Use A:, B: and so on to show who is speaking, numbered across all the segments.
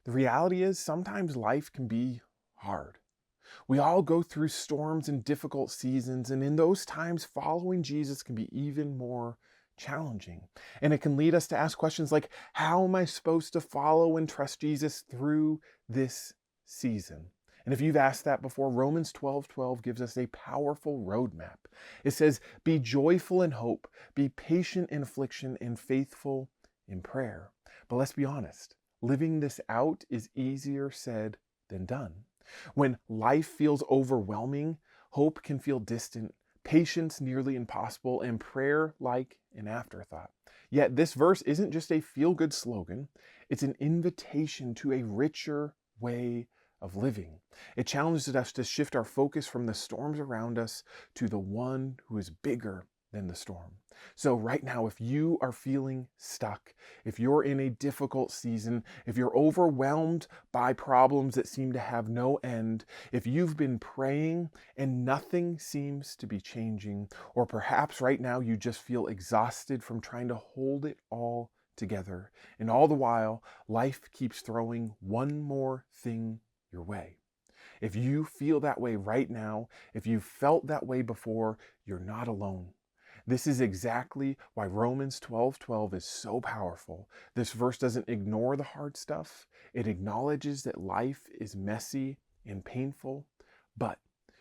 A: The reality is sometimes life can be hard. We all go through storms and difficult seasons, and in those times, following Jesus can be even more challenging. And it can lead us to ask questions like, how am I supposed to follow and trust Jesus through this season? And if you've asked that before, Romans 12:12 gives us a powerful roadmap. It says, be joyful in hope, be patient in affliction, and faithful in prayer. But let's be honest, living this out is easier said than done. When life feels overwhelming, hope can feel distant, patience nearly impossible, and prayer like an afterthought. Yet this verse isn't just a feel-good slogan, it's an invitation to a richer way of living. It challenges us to shift our focus from the storms around us to the one who is bigger than the storm. So right now, if you are feeling stuck, if you're in a difficult season, if you're overwhelmed by problems that seem to have no end, if you've been praying and nothing seems to be changing, or perhaps right now you just feel exhausted from trying to hold it all together, and all the while, life keeps throwing one more thing your way. If you feel that way right now, if you've felt that way before, you're not alone. This is exactly why Romans 12:12 is so powerful. This verse doesn't ignore the hard stuff. It acknowledges that life is messy and painful, but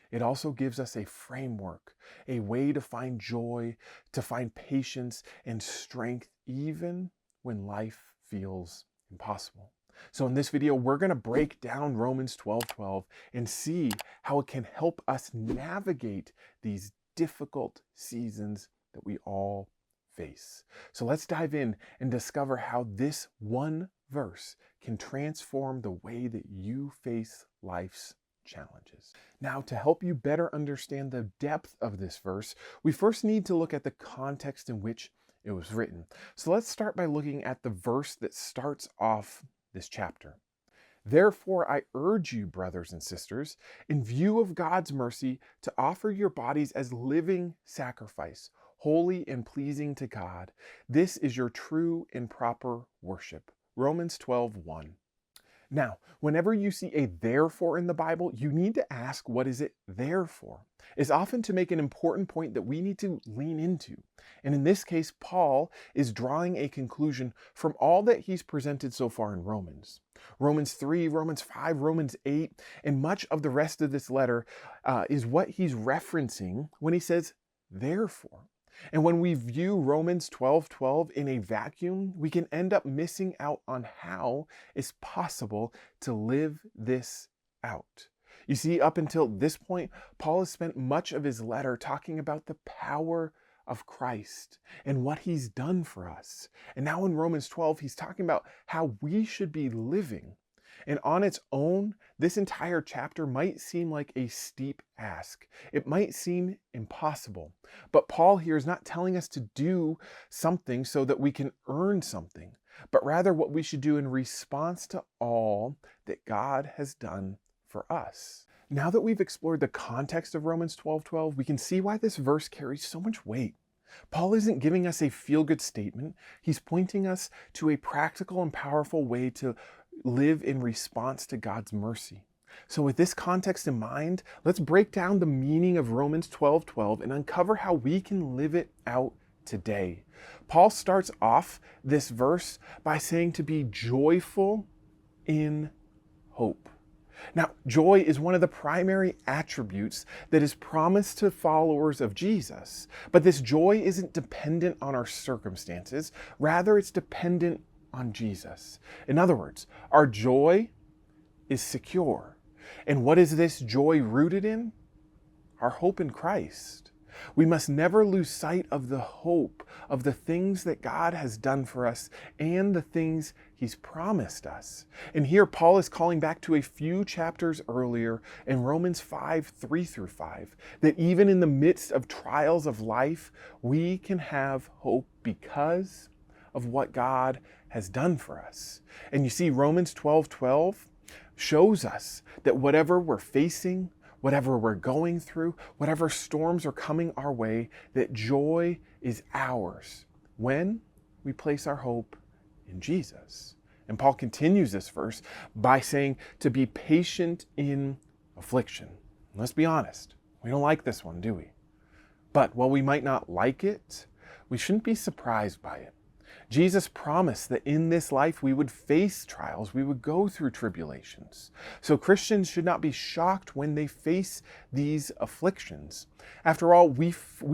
A: it also gives us a framework, a way to find joy, to find patience and strength, even when life feels impossible. So in this video, we're going to break down Romans 12:12 and see how it can help us navigate these difficult seasons that we all face. So let's dive in and discover how this one verse can transform the way that you face life's challenges. Now, to help you better understand the depth of this verse, we first need to look at the context in which it was written. So let's start by looking at the verse that starts off this chapter. Therefore, I urge you, brothers and sisters, in view of God's mercy, to offer your bodies as living sacrifice, holy and pleasing to God. This is your true and proper worship. Romans 12:1. Now, whenever you see a therefore in the Bible, you need to ask, what is it there for? It's often to make an important point that we need to lean into. And in this case, Paul is drawing a conclusion from all that he's presented so far in Romans. Romans 3, Romans 5, Romans 8, and much of the rest of this letter is what he's referencing when he says, therefore. And when we view Romans 12:12 in a vacuum, we can end up missing out on how it's possible to live this out. You see, up until this point, Paul has spent much of his letter talking about the power of Christ and what he's done for us. And now in Romans 12, he's talking about how we should be living. And on its own, this entire chapter might seem like a steep ask. It might seem impossible. But Paul here is not telling us to do something so that we can earn something, but rather what we should do in response to all that God has done for us. Now that we've explored the context of Romans 12:12, we can see why this verse carries so much weight. Paul isn't giving us a feel-good statement. He's pointing us to a practical and powerful way to live in response to God's mercy. So with this context in mind, let's break down the meaning of Romans 12:12 and uncover how we can live it out today. Paul starts off this verse by saying to be joyful in hope. Now, joy is one of the primary attributes that is promised to followers of Jesus. But this joy isn't dependent on our circumstances. Rather, it's dependent on Jesus. In other words, our joy is secure. And what is this joy rooted in? Our hope in Christ. We must never lose sight of the hope of the things that God has done for us and the things he's promised us. And here Paul is calling back to a few chapters earlier in Romans 5:3-5, that even in the midst of trials of life, we can have hope because of what God has done for us. And you see, Romans 12:12 shows us that whatever we're facing, whatever we're going through, whatever storms are coming our way, that joy is ours when we place our hope in Jesus. And Paul continues this verse by saying to be patient in affliction. Let's be honest, we don't like this one, do we? But while we might not like it, we shouldn't be surprised by it. Jesus promised that in this life we would face trials, we would go through tribulations. So Christians should not be shocked when they face these afflictions. After all, we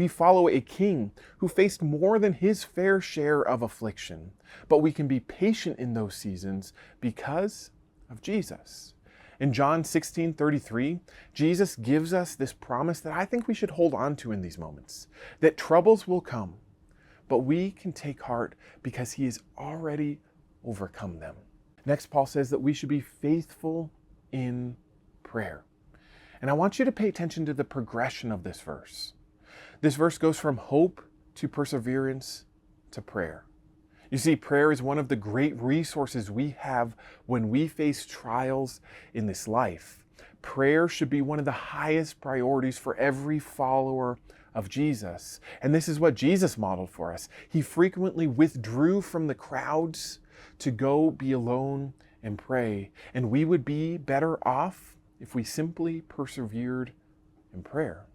A: follow a king who faced more than his fair share of affliction. But we can be patient in those seasons because of Jesus. In John 16:33, Jesus gives us this promise that I think we should hold on to in these moments, that troubles will come, but we can take heart because he has already overcome them. Next, Paul says that we should be faithful in prayer. And I want you to pay attention to the progression of this verse. This verse goes from hope to perseverance to prayer. You see, prayer is one of the great resources we have when we face trials in this life. Prayer should be one of the highest priorities for every follower of Jesus. And this is what Jesus modeled for us. He frequently withdrew from the crowds to go be alone and pray. And we would be better off if we simply persevered in prayer.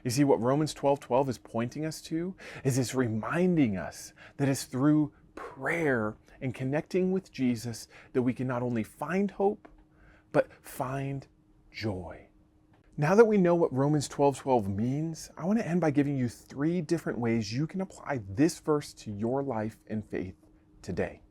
A: You see, what Romans 12:12 is pointing us to is it's reminding us that it's through prayer and connecting with Jesus that we can not only find hope, but find joy. Now that we know what Romans 12:12 means, I want to end by giving you 3 different ways you can apply this verse to your life and faith today.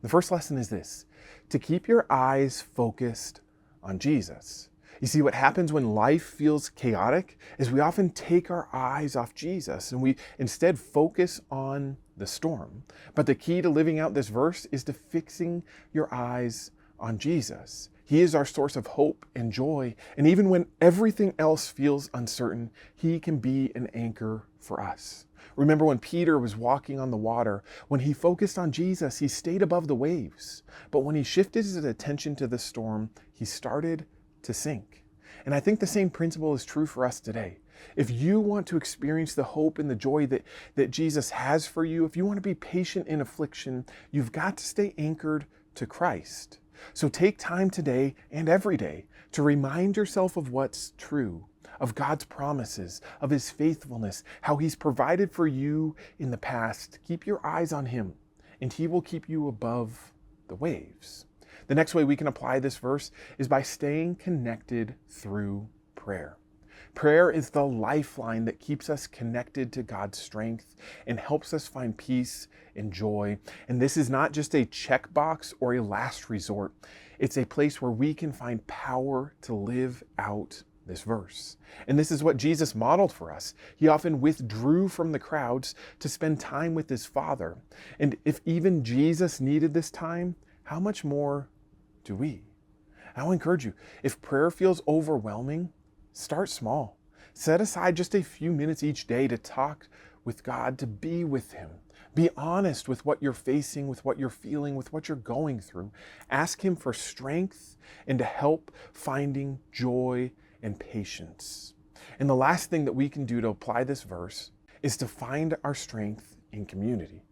A: The first lesson is this: to keep your eyes focused on Jesus. You see, what happens when life feels chaotic is we often take our eyes off Jesus and we instead focus on the storm. But the key to living out this verse is to fixing your eyes on Jesus. He is our source of hope and joy. And even when everything else feels uncertain, he can be an anchor for us. Remember when Peter was walking on the water, when he focused on Jesus, he stayed above the waves. But when he shifted his attention to the storm, he started to sink. And I think the same principle is true for us today. If you want to experience the hope and the joy that Jesus has for you, if you want to be patient in affliction, you've got to stay anchored to Christ. So take time today and every day to remind yourself of what's true, of God's promises, of his faithfulness, how he's provided for you in the past. Keep your eyes on him, and he will keep you above the waves. The next way we can apply this verse is by staying connected through prayer. Prayer is the lifeline that keeps us connected to God's strength and helps us find peace and joy. And this is not just a checkbox or a last resort. It's a place where we can find power to live out this verse. And this is what Jesus modeled for us. He often withdrew from the crowds to spend time with his Father. And if even Jesus needed this time, how much more do we? I'll encourage you, if prayer feels overwhelming, start small. Set aside just a few minutes each day to talk with God, to be with him. Be honest with what you're facing, with what you're feeling, with what you're going through. Ask him for strength and to help finding joy and patience. And the last thing that we can do to apply this verse is to find our strength in community.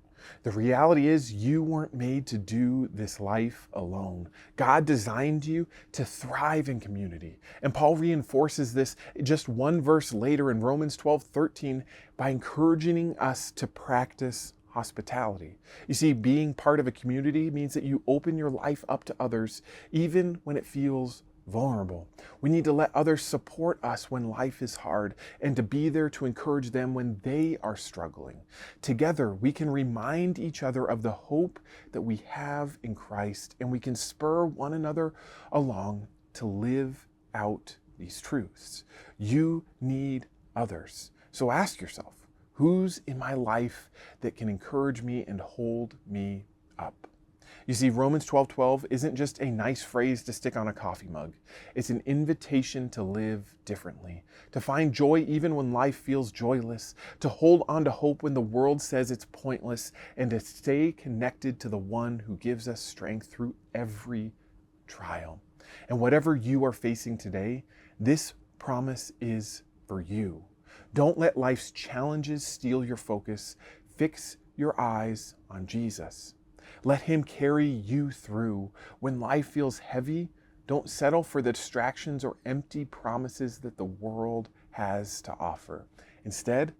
A: The reality is you weren't made to do this life alone. God designed you to thrive in community. And Paul reinforces this just one verse later in Romans 12:13 by encouraging us to practice hospitality. You see, being part of a community means that you open your life up to others, even when it feels vulnerable. We need to let others support us when life is hard and to be there to encourage them when they are struggling. Together, we can remind each other of the hope that we have in Christ, and we can spur one another along to live out these truths. You need others. So ask yourself, who's in my life that can encourage me and hold me up? You see, Romans 12:12 isn't just a nice phrase to stick on a coffee mug. It's an invitation to live differently, to find joy even when life feels joyless, to hold on to hope when the world says it's pointless, and to stay connected to the one who gives us strength through every trial. And whatever you are facing today, this promise is for you. Don't let life's challenges steal your focus. Fix your eyes on Jesus. Let him carry you through. When life feels heavy, don't settle for the distractions or empty promises that the world has to offer. Instead,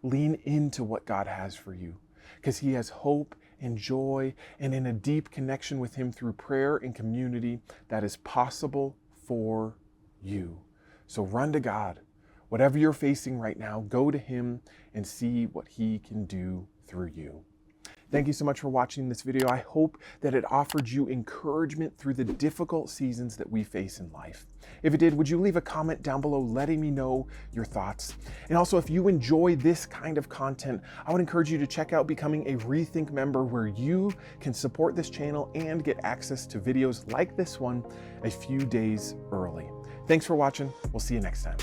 A: lean into what God has for you, because he has hope and joy and in a deep connection with him through prayer and community that is possible for you. So run to God. Whatever you're facing right now, go to him and see what he can do through you. Thank you so much for watching this video. I hope that it offered you encouragement through the difficult seasons that we face in life. If it did, would you leave a comment down below letting me know your thoughts? And also, if you enjoy this kind of content, I would encourage you to check out becoming a Rethink member, where you can support this channel and get access to videos like this one a few days early. Thanks for watching. We'll see you next time.